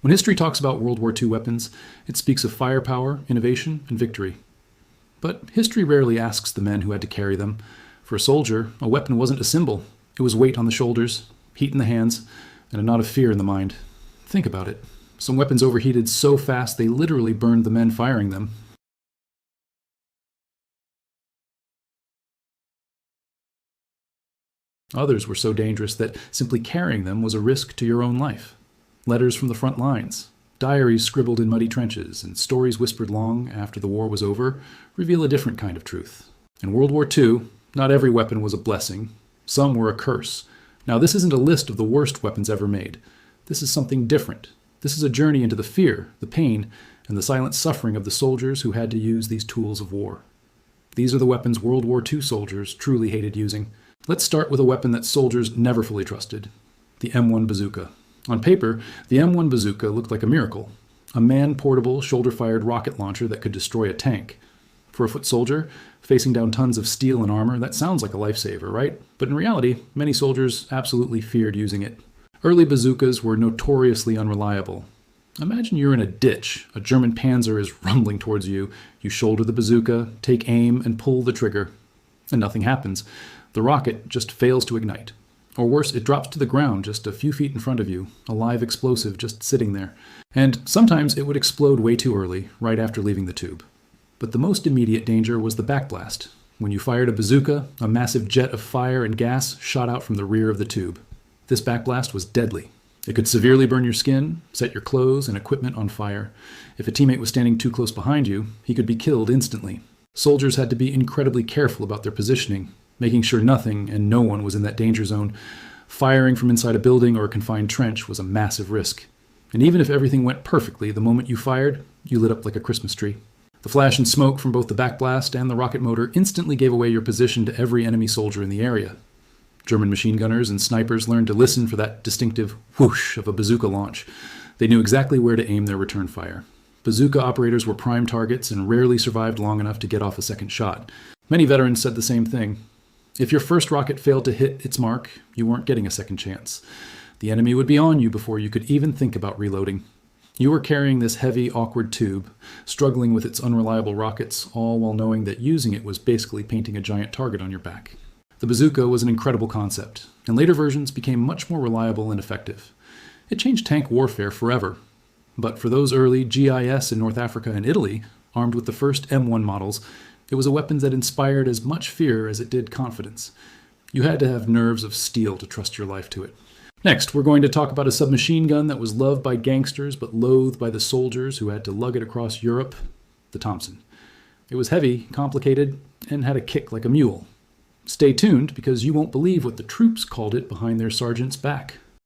When history talks about World War II weapons, it speaks of firepower, innovation, and victory. But history rarely asks the men who had to carry them. For a soldier, a weapon wasn't a symbol. It was weight on the shoulders, heat in the hands, and a knot of fear in the mind. Think about it. Some weapons overheated so fast they literally burned the men firing them. Others were so dangerous that simply carrying them was a risk to your own life. Letters from the front lines, diaries scribbled in muddy trenches, and stories whispered long after the war was over reveal a different kind of truth. In World War II, not every weapon was a blessing. Some were a curse. Now, this isn't a list of the worst weapons ever made. This is something different. This is a journey into the fear, the pain, and the silent suffering of the soldiers who had to use these tools of war. These are the weapons World War II soldiers truly hated using. Let's start with a weapon that soldiers never fully trusted, the M1 bazooka. On paper, the M1 bazooka looked like a miracle, a man-portable, shoulder-fired rocket launcher that could destroy a tank. For a foot soldier, facing down tons of steel and armor, that sounds like a lifesaver, right? But in reality, many soldiers absolutely feared using it. Early bazookas were notoriously unreliable. Imagine you're in a ditch, a German panzer is rumbling towards you, you shoulder the bazooka, take aim, and pull the trigger, and nothing happens. The rocket just fails to ignite. Or worse, it drops to the ground just a few feet in front of you, a live explosive just sitting there. And sometimes it would explode way too early, right after leaving the tube. But the most immediate danger was the backblast. When you fired a bazooka, a massive jet of fire and gas shot out from the rear of the tube. This backblast was deadly. It could severely burn your skin, set your clothes and equipment on fire. If a teammate was standing too close behind you, he could be killed instantly. Soldiers had to be incredibly careful about their positioning, making sure nothing and no one was in that danger zone. Firing from inside a building or a confined trench was a massive risk. And even if everything went perfectly, the moment you fired, you lit up like a Christmas tree. The flash and smoke from both the backblast and the rocket motor instantly gave away your position to every enemy soldier in the area. German machine gunners and snipers learned to listen for that distinctive whoosh of a bazooka launch. They knew exactly where to aim their return fire. Bazooka operators were prime targets and rarely survived long enough to get off a second shot. Many veterans said the same thing. If your first rocket failed to hit its mark, you weren't getting a second chance. The enemy would be on you before you could even think about reloading. You were carrying this heavy, awkward tube, struggling with its unreliable rockets, all while knowing that using it was basically painting a giant target on your back. The bazooka was an incredible concept, and later versions became much more reliable and effective. It changed tank warfare forever. But for those early GIS in North Africa and Italy, armed with the first M1 models, it was a weapon that inspired as much fear as it did confidence. You had to have nerves of steel to trust your life to it. Next, we're going to talk about a submachine gun that was loved by gangsters but loathed by the soldiers who had to lug it across Europe, the Thompson. It was heavy, complicated, and had a kick like a mule. Stay tuned, because you won't believe what the troops called it behind their sergeant's back.